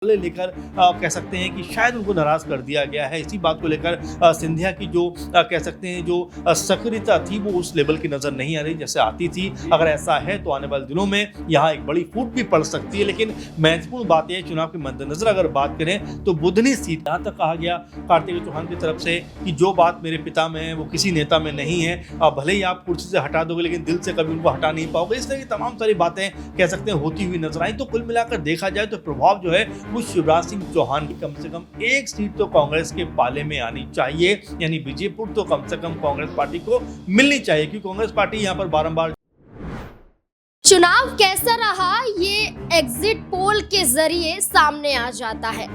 लेकर कह सकते हैं कि शायद उनको नाराज कर दिया गया है। इसी बात को लेकर सिंधिया की जो कह सकते हैं जो सक्रियता थी वो उस लेवल की नजर नहीं आ रही जैसे आती थी। अगर ऐसा है तो आने वाले दिनों में यहाँ एक बड़ी फूट भी पड़ सकती है। लेकिन महत्वपूर्ण बात यह चुनाव के मद्देनजर अगर बात करें तो बुधनी सीट यहाँ तक कहा गया कार्तिकेय चौहान की तरफ से कि जो बात मेरे पिता में है वो किसी नेता में नहीं है। भले ही आप कुर्सी से हटा दोगे लेकिन दिल से कभी उनको हटा नहीं पाओगे। इस तरह की तमाम सारी बातें कह सकते हैं होती हुई नजर आई। तो कुल मिलाकर देखा जाए तो प्रभाव जो है वो शिवराज सिंह चौहान की कम से कम एक सीट तो कांग्रेस के पाले में आनी चाहिए, यानी विजयपुर तो कम से कम कांग्रेस पार्टी को मिलनी चाहिए क्योंकि कांग्रेस पार्टी यहाँ पर बारंबार। चुनाव कैसा रहा ये एग्जिट पोल के जरिए सामने आ जाता है।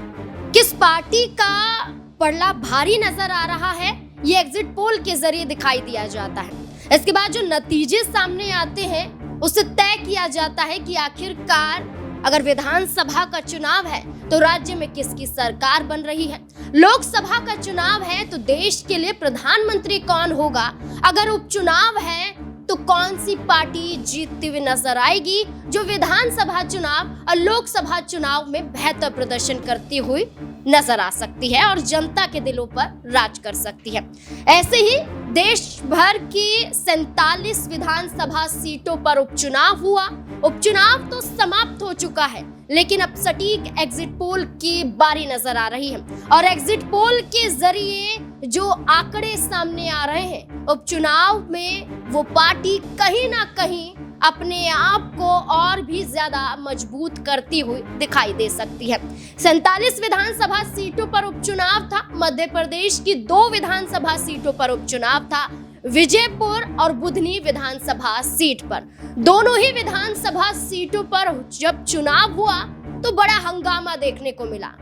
किस पार्टी का पलड़ा भारी नजर आ रहा है ये एग्जिट पोल के जरिए दिखाई दिया जाता है। इसके बाद जो नतीजे सामने आते हैं उससे तय किया जाता है कि आखिरकार अगर विधानसभा का चुनाव है तो राज्य में किसकी सरकार बन रही है, लोकसभा का चुनाव है तो देश के लिए प्रधानमंत्री कौन होगा, अगर उपचुनाव है तो कौन सी पार्टी जीतती हुई नजर आएगी जो विधानसभा चुनाव और लोकसभा चुनाव में बेहतर प्रदर्शन करती हुई नजर आ सकती है और जनता के दिलों पर राज कर सकती है। ऐसे ही देश भर की 47 विधानसभा सीटों पर उपचुनाव हुआ। उपचुनाव तो समाप्त हो चुका है लेकिन अब सटीक एग्जिट पोल की बारी नजर आ रही है और एग्जिट पोल के जरिए जो आंकड़े सामने आ रहे हैं उपचुनाव में वो पार्टी कहीं ना कहीं अपने आप को और भी ज्यादा मजबूत करती हुई दिखाई दे सकती है। 47 विधानसभा सीटों पर उपचुनाव था। मध्य प्रदेश की 2 विधानसभा सीटों पर उपचुनाव था, विजयपुर और बुधनी विधानसभा सीट पर। दोनों ही विधानसभा सीटों पर जब चुनाव हुआ तो बड़ा हंगामा देखने को मिला।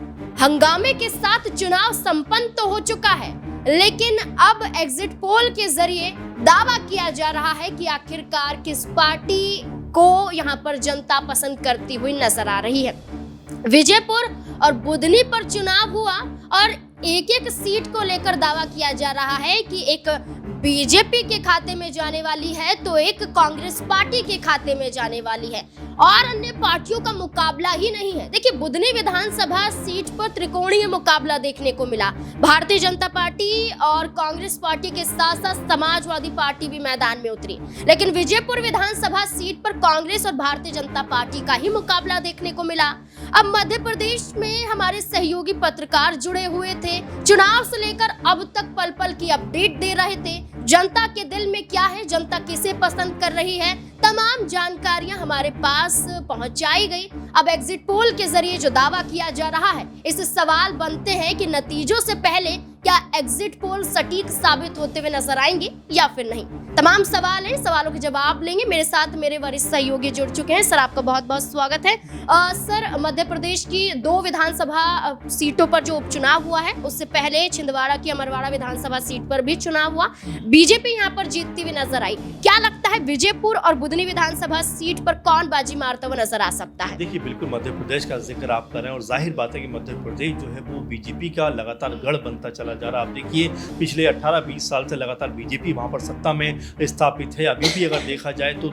हंगामे के साथ चुनाव संपन्न तो हो चुका है लेकिन अब एग्जिट पोल के जरिए दावा किया जा रहा है कि आखिरकार किस पार्टी को यहाँ पर जनता पसंद करती हुई नजर आ रही है। विजयपुर और बुधनी पर चुनाव हुआ और एक एक सीट को लेकर दावा किया जा रहा है कि एक बीजेपी के खाते में जाने वाली है तो एक कांग्रेस पार्टी के खाते में जाने वाली है और अन्य पार्टियों का मुकाबला ही नहीं है। देखिए बुधनी विधानसभा सीट पर त्रिकोणीय मुकाबला देखने को मिला। भारतीय जनता पार्टी और कांग्रेस पार्टी के साथ साथ समाजवादी पार्टी भी मैदान में उतरी, लेकिन विजयपुर विधानसभा सीट पर कांग्रेस और भारतीय जनता पार्टी का ही मुकाबला देखने को मिला। अब मध्य प्रदेश में हमारे सहयोगी पत्रकार जुड़े हुए थे, चुनाव से लेकर अब तक पल पल की अपडेट दे रहे थे। जनता के दिल में क्या है, जनता किसे पसंद कर रही है, तमाम जानकारियां हमारे पास पहुंचाई गई। अब एग्जिट पोल के जरिए जो दावा किया जा रहा है इससे सवाल बनते हैं कि नतीजों से पहले क्या एग्जिट पोल सटीक साबित होते हुए नजर आएंगे या फिर नहीं। तमाम सवाल हैं, सवालों के जवाब लेंगे। मेरे साथ मेरे वरिष्ठ सहयोगी जुड़ चुके हैं। सर आपका बहुत बहुत स्वागत है। सर मध्य प्रदेश की 2 विधानसभा सीटों पर जो उपचुनाव हुआ है उससे पहले छिंदवाड़ा की अमरवाड़ा विधानसभा सीट पर भी चुनाव हुआ, बीजेपी यहाँ पर जीतती हुई नजर आई। क्या लगता है विजयपुर और बुधनी विधानसभा सीट पर कौन बाजी मारता हुआ नजर आ सकता है? देखिए बिल्कुल मध्य प्रदेश का जिक्र आप कर रहे हैं और जाहिर बात है कि मध्य प्रदेश जो है वो बीजेपी का लगातार गढ़ बनता चला जा रहा है। आप देखिए पिछले 18-20 साल से लगातार बीजेपी वहां पर सत्ता में स्थापित है। अभी भी अगर देखा जाए तो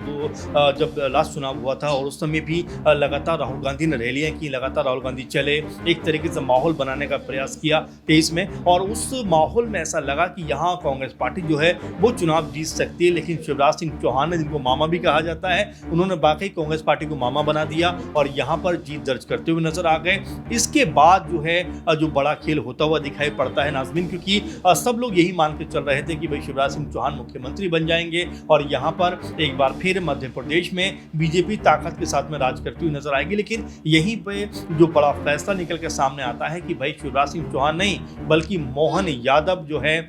जब लास्ट चुनाव हुआ था और उस समय भी लगातार राहुल गांधी ने रैलियां की, लगातार राहुल गांधी चले, एक तरीके से माहौल बनाने का प्रयास किया 23 में और उस माहौल में ऐसा लगा कि यहाँ कांग्रेस पार्टी जो है वो चुनाव जीत सकती है। लेकिन शिवराज सिंह चौहान ने, जिनको मामा भी कहा जाता है, उन्होंने बाकी कांग्रेस पार्टी को मामा बना दिया और यहाँ पर जीत दर्ज करते हुए नजर आ गए। इसके बाद जो है जो बड़ा खेल होता हुआ दिखाई पड़ता है नाज़मीन, क्योंकि सब लोग यही मान के चल रहे थे कि भाई शिवराज सिंह चौहान मुख्यमंत्री बन जाएंगे और यहाँ पर एक बार फिर मध्य प्रदेश में बीजेपी ताकत के साथ में राज करती हुई नजर आएगी। लेकिन यहीं पे जो बड़ा फैसला निकल के सामने आता है कि भाई शिवराज सिंह चौहान नहीं बल्कि मोहन यादव जो है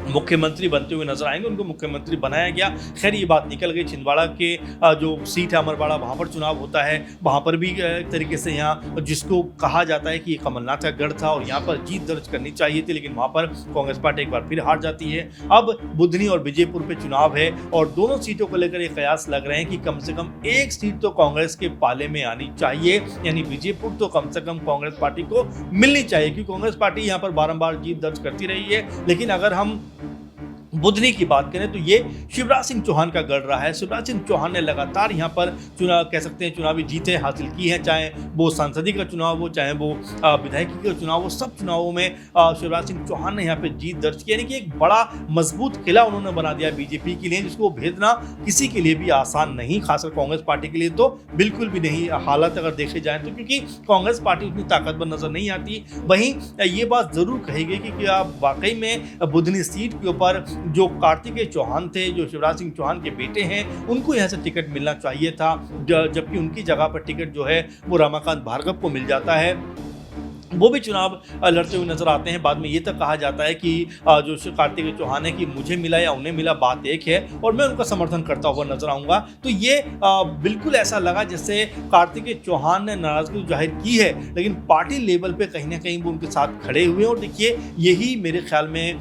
मुख्यमंत्री बनते हुए नजर आएंगे, उनको मुख्यमंत्री बनाया गया। खैर ये बात निकल गई। छिंदवाड़ा के जो सीट है अमरवाड़ा, वहाँ पर चुनाव होता है, वहाँ पर भी एक तरीके से यहाँ जिसको कहा जाता है कि ये कमलनाथ का गढ़ था और यहाँ पर जीत दर्ज करनी चाहिए थी, लेकिन वहाँ पर कांग्रेस पार्टी एक बार फिर हार जाती है। अब बुधनी और विजयपुर पे चुनाव है और दोनों सीटों को लेकर ये कयास लग रहे हैं कि कम से कम एक सीट तो कांग्रेस के पाले में आनी चाहिए, यानी विजयपुर तो कम से कम कांग्रेस पार्टी को मिलनी चाहिए क्योंकि कांग्रेस पार्टी यहाँ पर बारंबार जीत दर्ज करती रही है। लेकिन अगर हम बुधनी की बात करें तो ये शिवराज सिंह चौहान का गढ़ रहा है। शिवराज सिंह चौहान ने लगातार यहाँ पर चुनाव कह सकते हैं चुनावी जीतें हासिल की हैं, चाहे वो सांसदीय का चुनाव हो, चाहे वो विधायकी का चुनाव हो, सब चुनावों में शिवराज सिंह चौहान ने यहाँ पे जीत दर्ज की, यानी कि एक बड़ा मजबूत किला उन्होंने बना दिया बीजेपी के लिए, जिसको भेजना किसी के लिए भी आसान नहीं, खासकर कांग्रेस पार्टी के लिए तो बिल्कुल भी नहीं। हालात अगर देखे जाए तो क्योंकि कांग्रेस पार्टी उतनी ताकतवर नजर नहीं आती। वहीं ये बात जरूर कही गई कि क्या वाकई में बुधनी सीट के ऊपर जो कार्तिकेय चौहान थे, जो शिवराज सिंह चौहान के बेटे हैं, उनको यहाँ से टिकट मिलना चाहिए था, जबकि उनकी जगह पर टिकट जो है वो रमाकांत भार्गव को मिल जाता है। वो भी चुनाव लड़ते हुए नजर आते हैं। बाद में ये तक कहा जाता है कि जो कार्तिकेय चौहान है कि मुझे मिला या उन्हें मिला, बात एक है और मैं उनका समर्थन करता हुआ नजर आऊंगा। तो ये बिल्कुल ऐसा लगा जैसे कार्तिकेय चौहान ने नाराजगी जाहिर की है, लेकिन पार्टी लेवल पे कहीं ना कहीं वो उनके साथ खड़े हुए। और देखिए यही मेरे ख्याल में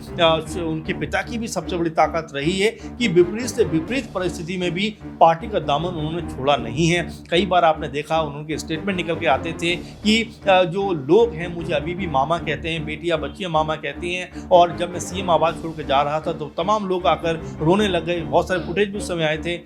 उनके पिता की भी सबसे बड़ी ताकत रही है कि विपरीत से विपरीत परिस्थिति में भी पार्टी का दामन उन्होंने छोड़ा नहीं है। कई बार आपने देखा उनके स्टेटमेंट निकल के आते थे कि जो लोग हैं मुझे अभी भी मामा कहते हैं, बेटियां बच्चियां मामा कहती हैं, और जब मैं सीएम आवाज छोड़ के जा रहा था तो तमाम लोग आकर रोने लग गए। बहुत सारे फुटेज भी उस समय आए थे।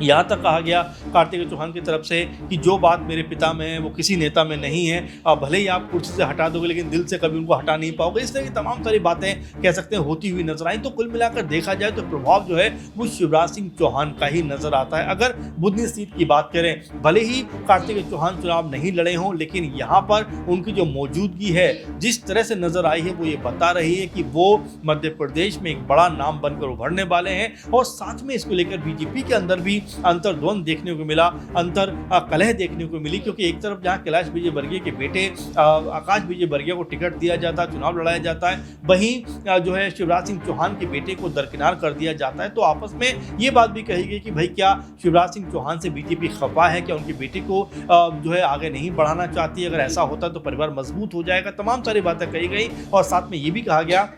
यहाँ तक कहा गया कार्तिकेय चौहान की तरफ से कि जो बात मेरे पिता में है वो किसी नेता में नहीं है, भले ही आप कुर्सी से हटा दोगे लेकिन दिल से कभी उनको हटा नहीं पाओगे। इस तरह की तमाम सारी बातें कह सकते हैं होती हुई नजर आई। तो कुल मिलाकर देखा जाए तो प्रभाव जो है वो शिवराज सिंह चौहान का ही नजर आता है। अगर बुधनी सीट की बात करें, भले ही कार्तिकेय चौहान चुनाव नहीं लड़े हों, लेकिन यहाँ पर उनकी जो मौजूदगी है जिस तरह से नजर आई है वो ये बता रही है कि वो मध्य प्रदेश में एक बड़ा नाम बनकर उभरने वाले हैं। और साथ में इसको लेकर बीजेपी के अंदर भी अंतर्द्वंद देखने को मिला, अंतर कलह देखने को मिली, क्योंकि एक तरफ जहां कैलाश विजयवर्गीय के बेटे आकाश विजयवर्गीय को टिकट दिया जाता है, चुनाव लड़ाया जाता है, वहीं जो है शिवराज सिंह चौहान के बेटे को दरकिनार कर दिया जाता है। तो आपस में ये बात भी कही गई कि भाई क्या शिवराज सिंह चौहान से बीजेपी खफा है, क्या उनके बेटे को जो है आगे नहीं बढ़ाना चाहती, अगर ऐसा होता तो परिवार मजबूत हो जाएगा। तमाम सारी बातें कही गई और साथ में ये भी कहा गया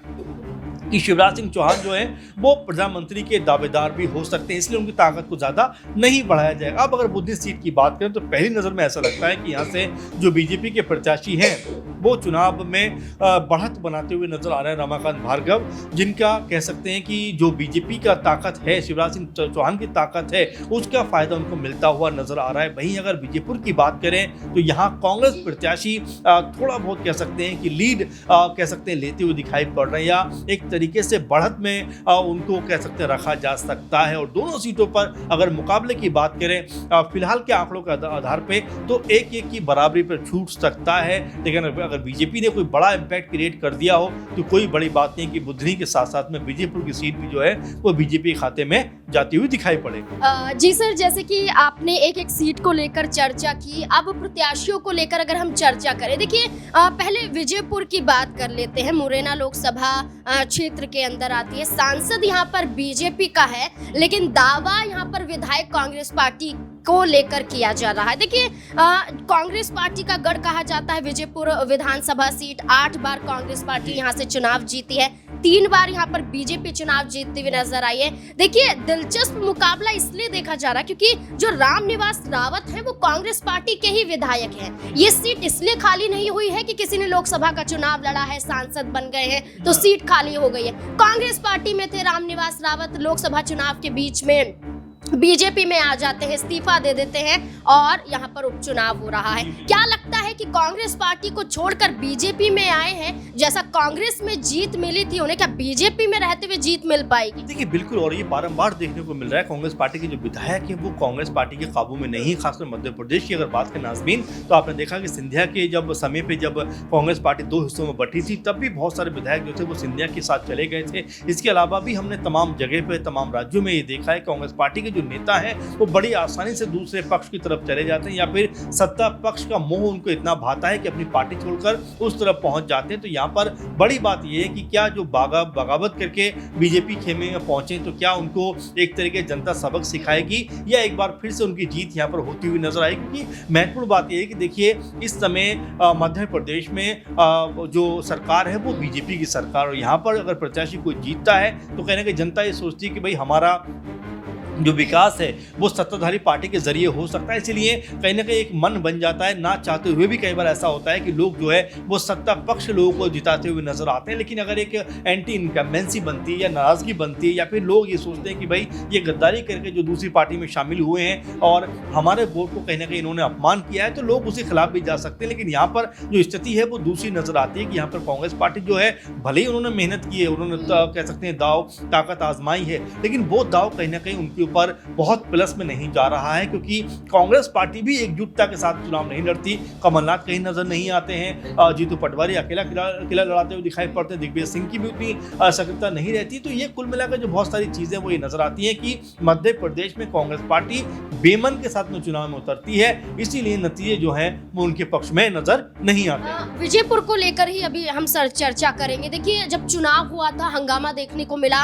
कि शिवराज सिंह चौहान जो है वो प्रधानमंत्री के दावेदार भी हो सकते हैं, इसलिए उनकी ताकत को ज्यादा नहीं बढ़ाया जाएगा। अब अगर बुधनी सीट की बात करें तो पहली नजर में ऐसा लगता है कि यहाँ से जो बीजेपी के प्रत्याशी हैं वो चुनाव में बढ़त बनाते हुए नजर आ रहे हैं रमाकांत भार्गव, जिनका कह सकते हैं कि जो बीजेपी का ताकत है, शिवराज सिंह चौहान की ताकत है, उसका फायदा उनको मिलता हुआ नजर आ रहा है। वहीं अगर बीजेपुर की बात करें तो यहाँ कांग्रेस प्रत्याशी थोड़ा बहुत कह सकते हैं कि लीड कह सकते हैं लेते हुए दिखाई पड़ रहे हैं, या एक तरीके से बढ़त में उनको कह सकते हैं रखा जा सकता है। और दोनों सीटों पर अगर मुकाबले की बात करें फिलहाल के आंकड़ों के आधार पे तो एक एक की बराबरी पर छूट सकता है, लेकिन अगर बीजेपी ने कोई बड़ा इंपैक्ट क्रिएट कर दिया हो तो कोई बड़ी बात नहीं कि बुधनी के साथ साथ में विजयपुर की सीट भी जो है वो बीजेपी खाते में जाती हुई दिखाई पड़े। जी सर, जैसे कि आपने एक एक सीट को लेकर चर्चा की, अब प्रत्याशियों को लेकर अगर हम चर्चा करें, देखिए पहले विजयपुर की बात कर लेते हैं। मुरैना लोकसभा क्षेत्र के अंदर आती है, सांसद यहाँ पर बीजेपी का है, लेकिन दावा यहाँ पर विधायक कांग्रेस पार्टी को लेकर किया जा रहा है। देखिए कांग्रेस पार्टी का गढ़ कहा जाता है विजयपुर विधानसभा सीट। 8 बार कांग्रेस पार्टी यहाँ से चुनाव जीती है, 3 बार यहाँ पर बीजेपी चुनाव जीतती हुई नजर आई है। देखिए दिलचस्प मुकाबला इसलिए देखा जा रहा है क्योंकि जो रामनिवास रावत है वो कांग्रेस पार्टी के ही विधायक हैं। ये सीट इसलिए खाली नहीं हुई है कि किसी ने लोकसभा का चुनाव लड़ा है, सांसद बन गए हैं तो सीट खाली हो गई है। कांग्रेस पार्टी में थे रामनिवास रावत, लोकसभा चुनाव के बीच में बीजेपी में आ जाते हैं, इस्तीफा दे देते हैं और यहाँ पर उपचुनाव हो रहा है। क्या लगता है कि कांग्रेस पार्टी को छोड़कर बीजेपी में आए हैं, जैसा कांग्रेस में जीत मिली थी उन्हें, क्या बीजेपी में रहते हुए जीत मिल पाएगी? देखिए बिल्कुल, और ये बारंबार देखने को मिल रहा है। कांग्रेस पार्टी के जो विधायक है वो कांग्रेस पार्टी के काबू में नहीं, खासकर मध्य प्रदेश की अगर बात करें नाज़मीन, तो आपने देखा कि सिंधिया के जब समय पे जब कांग्रेस पार्टी 2 हिस्सों में बटी थी तब भी बहुत सारे विधायक जो थे वो सिंधिया के साथ चले गए थे। इसके अलावा भी हमने तमाम जगह पे तमाम राज्यों में ये देखा है कांग्रेस पार्टी के जो नेता है वो बड़ी आसानी से दूसरे पक्ष की तरफ चले जाते हैं, या फिर सत्ता पक्ष का मोह उनको इतना भाता है कि अपनी पार्टी छोड़कर उस तरफ पहुंच जाते हैं। तो यहाँ पर बड़ी बात यह है कि क्या जो बगावत करके बीजेपी खेमे में पहुंचे तो क्या उनको एक तरीके जनता सबक सिखाएगी, या एक बार फिर से उनकी जीत यहाँ पर होती हुई नजर आएगी। क्योंकि महत्वपूर्ण बात यह है कि देखिए इस समय मध्य प्रदेश में जो सरकार है वो बीजेपी की सरकार, और यहाँ पर अगर प्रत्याशी कोई जीतता है तो कहने की जनता ये सोचती है कि भाई हमारा जो विकास है वो सत्ताधारी पार्टी के जरिए हो सकता है। इसलिए कहीं ना कहीं एक मन बन जाता है, ना चाहते हुए भी कई बार ऐसा होता है कि लोग जो है वो सत्ता पक्ष लोगों को जिताते हुए नजर आते हैं। लेकिन अगर एक एंटी इनकम्बेंसी बनती है या नाराजगी बनती है या फिर लोग ये सोचते हैं कि भाई ये गद्दारी करके जो दूसरी पार्टी में शामिल हुए हैं और हमारे वोट को कहीं ना कहीं इन्होंने अपमान किया है, तो लोग उसके खिलाफ भी जा सकते हैं। लेकिन यहाँ पर जो स्थिति है वो दूसरी नजर आती है कि यहाँ पर कांग्रेस पार्टी जो है भले ही उन्होंने मेहनत की है, उन्होंने कह सकते हैं दाव ताकत आजमाई है, लेकिन वो दाव कहीं ना कहीं उनके ऊपर बहुत प्लस में नहीं जा रहा है, क्योंकि कांग्रेस पार्टी भी एकजुटता के साथ चुनाव नहीं लड़ती। कमलनाथ कहीं नजर नहीं आते हैं, जीतू पटवारी अकेला किला लड़ाते हुए दिखाई पड़ते हैं, दिग्विजय सिंह की भी उतनी सक्रियता नहीं रहती। तो ये कुल मिलाकर जो बहुत सारी चीजें वो ये नजर आती हैं कि मध्य प्रदेश में कांग्रेस पार्टी बेमन के साथ में चुनाव में उतरती है, इसीलिए नतीजे जो है वो उनके पक्ष में नजर नहीं आते। विजयपुर को लेकर ही अभी हम चर्चा करेंगे। देखिए, जब चुनाव हुआ था हंगामा देखने को मिला।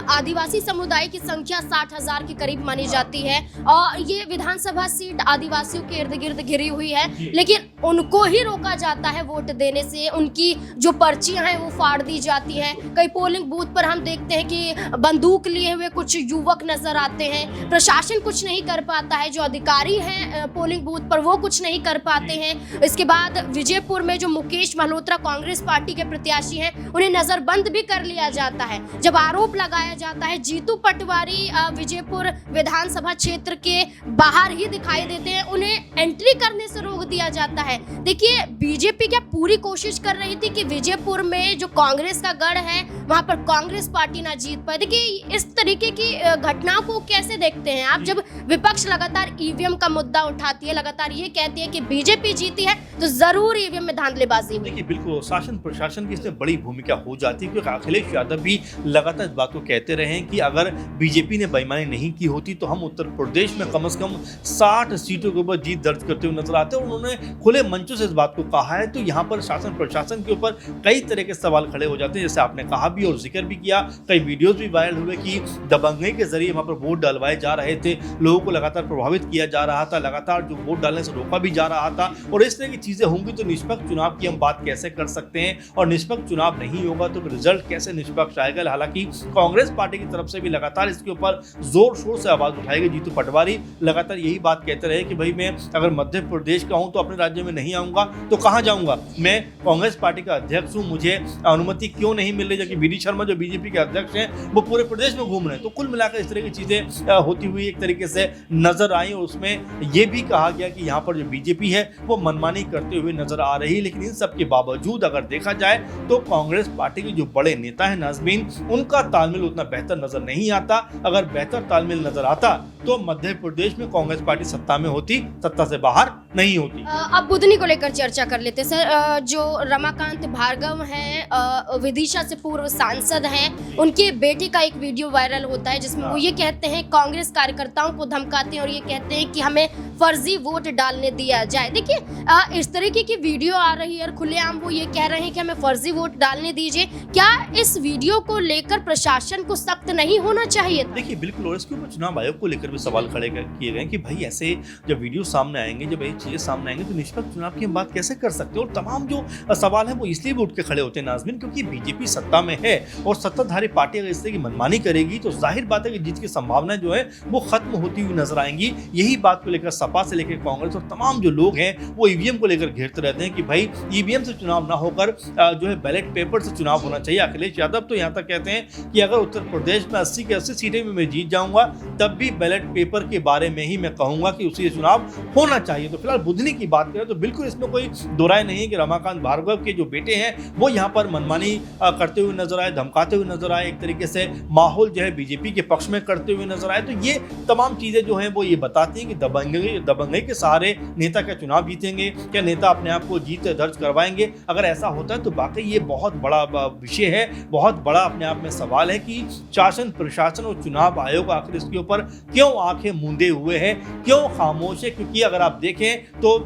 आदिवासी समुदाय की संख्या 60,000 के करीब मानी जाती है और ये विधानसभा सीट आदिवासियों के इर्द गिर्द घिरी हुई है, लेकिन उनको ही रोका जाता है वोट देने से। उनकी जो पर्चियां हैं वो फाड़ दी जाती हैं। कई पोलिंग बूथ पर हम देखते हैं कि बंदूक लिए हुए कुछ युवक नजर आते हैं। प्रशासन कुछ नहीं कर पाता है, जो अधिकारी हैं पोलिंग बूथ पर वो कुछ नहीं कर पाते हैं। इसके बाद विजयपुर में जो मुकेश मल्होत्रा कांग्रेस पार्टी के प्रत्याशी हैं, उन्हें नजरबंद भी कर लिया जाता है। जब आरोप लगाया जाता है, जीतू पटवारी विजयपुर विधानसभा क्षेत्र के बाहर ही दिखाई देते हैं, उन्हें एंट्री करने से रोक दिया जाता है। देखिए, बीजेपी क्या पूरी कोशिश कर रही थी कि विजयपुर में जो कांग्रेस का गढ़ है वहां पर कांग्रेस पार्टी ना जीत पाए। देखिए, इस तरीके की घटनाओं को कैसे देखते हैं आप, जब विपक्ष लगातार ईवीएम का मुद्दा उठाती है, लगातार ये कहती है कि बीजेपी जीती है तो जरूर ईवीएम में धांधलेबाजी हुई। देखिए, बिल्कुल शासन प्रशासन की इसमें बड़ी भूमिका हो जाती है, क्योंकि अखिलेश यादव भी लगातार इस बात को कहते रहे हैं कि अगर बीजेपी ने बेईमानी नहीं की होती तो हम उत्तर प्रदेश में कम से कम 60 सीटों के ऊपर जीत दर्ज करते हुए नजर आते हैं। उन्होंने खुले मंचों से इस बात को कहा है। तो यहाँ पर शासन प्रशासन के ऊपर कई तरह के सवाल खड़े हो जाते हैं, जैसे आपने कहा भी और जिक्र भी किया। कई वीडियोस भी वायरल हुए कि दबंगई के जरिए वहां पर वोट डलवाए जा रहे थे, लोगों को लगातार प्रभावित किया जा रहा था, लगातार जो वोट डालने से रोका भी जा रहा था। और इस तरह की चीजें होंगी तो निष्पक्ष चुनाव की हम बात कैसे कर सकते हैं, और निष्पक्ष चुनाव नहीं होगा तो रिजल्ट कैसे निष्पक्ष आएगा। हालांकि कांग्रेस पार्टी की तरफ से भी लगातार इसके ऊपर जोर शोर से आवाज उठाई गई। जीतू पटवारी लगातार यही बात कहते रहे कि भाई मैं अगर मध्य प्रदेश का हूं तो अपने राज्य में नहीं आऊंगा तो कहां जाऊंगा, मैं कांग्रेस पार्टी का अध्यक्ष हूं, मुझे अनुमति क्यों नहीं मिल रही, जबकि बीडी शर्मा जो बीजेपी के अध्यक्ष हैं वो पूरे प्रदेश में घूम रहे हैं। तो कुल मिलाकर इस तरह की चीजें होती हुई एक तरीके से नजर आई और उसमें यह भी कहा गया कि यहाँ पर जो बीजेपी है वो मनमानी करते हुए नजर आ रही है। लेकिन इन सब के बावजूद अगर देखा जाए तो कांग्रेस पार्टी के जो बड़े नेता है नाज़मीन, उनका तालमेल उतना बेहतर नजर नहीं आता। अगर बेहतर तालमेल नजर आता तो मध्य प्रदेश में कांग्रेस पार्टी सत्ता में होती, सत्ता से बाहर नहीं होती। अब बुधनी को लेकर चर्चा कर लेते हैं सर। जो रमाकांत भार्गव हैं, विदिशा से पूर्व सांसद हैं, उनके बेटे का एक वीडियो वायरल होता है जिसमें वो ये कहते हैं कांग्रेस कार्यकर्ताओं को धमकाते हैं और ये कहते हैं कि हमें फर्जी वोट डालने दिया जाए। देखिए, इस तरीके की वीडियो आ रही है और खुलेआम वो ये कह रहे हैं कि हमें फर्जी वोट डालने दीजिए। क्या इस वीडियो को लेकर प्रशासन को सख्त नहीं होना चाहिए? देखिए, बिल्कुल, और इसके ऊपर चुनाव आयोग को लेकर भी सवाल खड़े किए गए कि भाई ऐसे जब वीडियो सामने आएंगे, जब ये चीजें सामने आएंगे तो निष्पक्ष चुनाव की हम बात कैसे कर सकते हैं। और तमाम जो सवाल है वो इसलिए भी उठ के खड़े होते हैं नाज़मीन, क्योंकि बीजेपी सत्ता में है और सत्ताधारी पार्टी अगर इस तरह की मनमानी करेगी तो जाहिर बात है कि जीत की संभावना जो है वो खत्म होती हुई नजर आएंगी। यही बात को लेकर सपा से लेकर कांग्रेस और तमाम जो लोग हैं वो ईवीएम को लेकर घेरते रहते हैं कि भाई ईवीएम से चुनाव ना होकर जो है बैलेट पेपर से चुनाव होना चाहिए। अखिलेश यादव तो यहाँ तक कहते हैं कि अगर उत्तर प्रदेश में 80 की 80 सीटें में मैं जीत जाऊंगा तब भी बैलेट पेपर के बारे में ही मैं कहूंगा कि उसी चुनाव होना चाहिए। तो फिलहाल बुधनी की बात करें तो बिल्कुल इसमें कोई दो राय नहीं है कि रमाकांत भार्गव के जो बेटे हैं वो यहाँ पर मनमानी करते हुए नजर आए, धमकाते हुए नजर आए, एक तरीके से माहौल जो है बीजेपी के पक्ष में करते हुए नजर आए। तो ये तमाम चीजें जो हैं वो ये बताती हैं कि दबंगई के सहारे नेता क्या चुनाव जीतेंगे, क्या नेता अपने आप को जीत दर्ज करवाएंगे। अगर ऐसा होता है तो वाकई ये बहुत बड़ा विषय है, बहुत बड़ा अपने आप में सवाल है कि शासन प्रशासन और चुनाव आयोग आखिर इसके ऊपर क्यों आंखें मूंदे हुए हैं, क्यों खामोश है। क्योंकि अगर आप देखें तो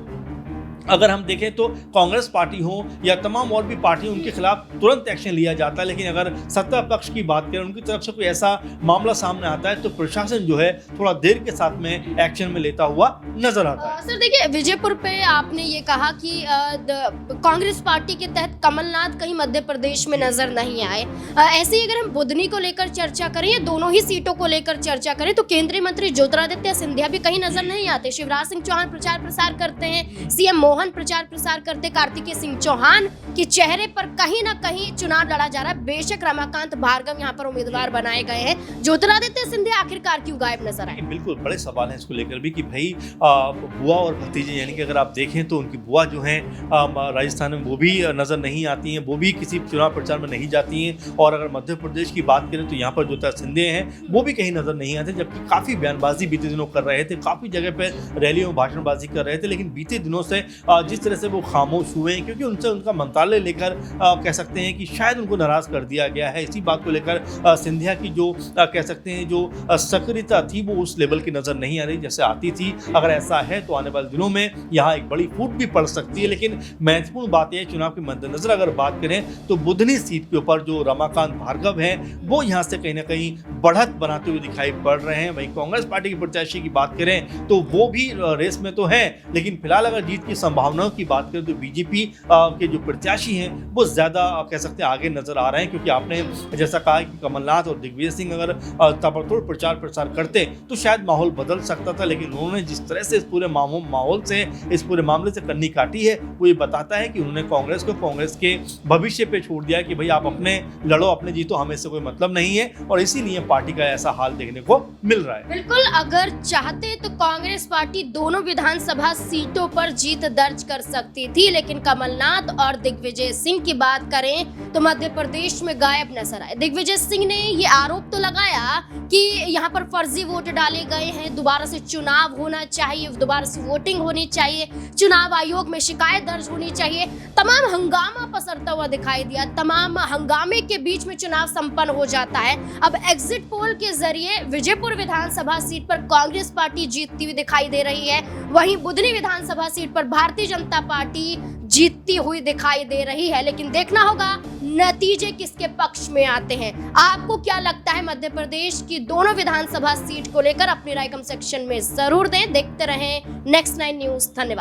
अगर हम देखें तो कांग्रेस पार्टी हो या तमाम और भी पार्टी उनके खिलाफ तुरंत एक्शन लिया जाता है, लेकिन अगर सत्ता पक्ष की बात करें उनकी तरफ से कोई ऐसा मामला सामने आता है तो प्रशासन जो है थोड़ा देर के साथ में एक्शन में लेता हुआ नजर आता है। सर देखिए, विजयपुर पे आपने ये कहा कि कांग्रेस पार्टी के तहत कमलनाथ कहीं मध्य प्रदेश में नजर नहीं आए। ऐसे ही अगर हम बुधनी को लेकर चर्चा करें या दोनों ही सीटों को लेकर चर्चा करें तो केंद्रीय मंत्री ज्योतिरादित्य सिंधिया भी कहीं नजर नहीं आते। शिवराज सिंह चौहान प्रचार प्रसार करते हैं, सीएम मोहन प्रचार प्रसार करते, कार्तिकेय सिंह चौहान के चेहरे पर कहीं ना कहीं चुनाव लड़ा जा रहा है। बेशक रमाकांत भार्गव यहाँ पर उम्मीदवार बनाए गए हैं, ज्योतिरादित्य सिंधिया आखिरकार क्यों गायब नजर आए? बिल्कुल बड़े सवाल हैं इसको लेकर भी कि भाई बुआ और भतीजे, यानी कि अगर आप देखें तो उनकी बुआ जो है राजस्थान में वो भी नजर नहीं आती हैं, वो भी किसी चुनाव प्रचार में नहीं जाती हैं। और अगर मध्य प्रदेश की बात करें तो यहाँ पर ज्योतिरादित्य सिंधिया हैं वो भी कहीं नजर नहीं आते, जबकि काफी बयानबाजी बीते दिनों कर रहे थे, काफी जगह पर रैलियों में भाषणबाजी कर रहे थे, लेकिन बीते दिनों से जिस तरह से वो खामोश हुए हैं, क्योंकि उनसे उनका मंत्रालय लेकर कह सकते हैं कि शायद उनको नाराज कर दिया गया है। इसी बात को लेकर सिंधिया की जो कह सकते हैं जो सक्रियता थी वो उस लेवल की नजर नहीं आ रही जैसे आती थी। अगर ऐसा है तो आने वाले दिनों में यहाँ एक बड़ी फूट भी पड़ सकती है। लेकिन महत्वपूर्ण बात यह चुनाव के मद्देनजर अगर बात करें तो बुधनी सीट के ऊपर जो रमाकांत भार्गव हैं वो यहाँ से कहीं ना कहीं बढ़त बनाते हुए दिखाई पड़ रहे हैं। वहीं कांग्रेस पार्टी के प्रत्याशी की बात करें तो वो भी रेस में तो है, लेकिन फिलहाल अगर जीत की संभावनाओं की बात करें तो बीजेपी के जो प्रत्याशी हैं वो ज्यादा कह सकते हैं आगे नजर आ रहे हैं, क्योंकि आपने जैसा कहा कि कमलनाथ और दिग्विजय सिंह अगर ताबड़तोड़ प्रचार प्रसार करते तो शायद माहौल बदल सकता था। लेकिन उन्होंने जिस तरह से इस पूरे माहौल से, इस पूरे मामले से कन्नी काटी है वो ये बताता है कि उन्होंने कांग्रेस को कांग्रेस के भविष्य पे छोड़ दिया कि भाई आप अपने लड़ो, अपने जीतो, हमें इससे कोई मतलब नहीं है। और इसीलिए पार्टी का ऐसा हाल देखने को मिल रहा है। बिल्कुल, अगर चाहते तो कांग्रेस पार्टी दोनों विधानसभा सीटों पर जीत दर्ज कर सकती थी, लेकिन कमलनाथ और दिग्विजय सिंह की बात करें तो मध्य प्रदेश में गायब नजर आए। दिग्विजय सिंह ने ये आरोप तो लगाया कि यहाँ पर फर्जी वोट डाले गए हैं, दोबारा से चुनाव होना चाहिए, दोबारा से वोटिंग होनी चाहिए, चुनाव आयोग में शिकायत दर्ज होनी चाहिए। तमाम हंगामा पसरता हुआ दिखाई दिया, तमाम हंगामे के बीच में चुनाव संपन्न हो जाता है। अब एग्जिट पोल के जरिए विजयपुर विधानसभा सीट पर कांग्रेस पार्टी जीतती हुई दिखाई दे रही है, वहीं बुधनी विधानसभा सीट पर भारतीय जनता पार्टी जीतती हुई दिखाई दे रही है। लेकिन देखना होगा नतीजे किसके पक्ष में आते हैं। आपको क्या लगता है मध्य प्रदेश की दोनों विधानसभा सीट को लेकर? अपनी राय कमेंट सेक्शन में जरूर दें। देखते रहें नेक्स्ट 9 न्यूज़। धन्यवाद।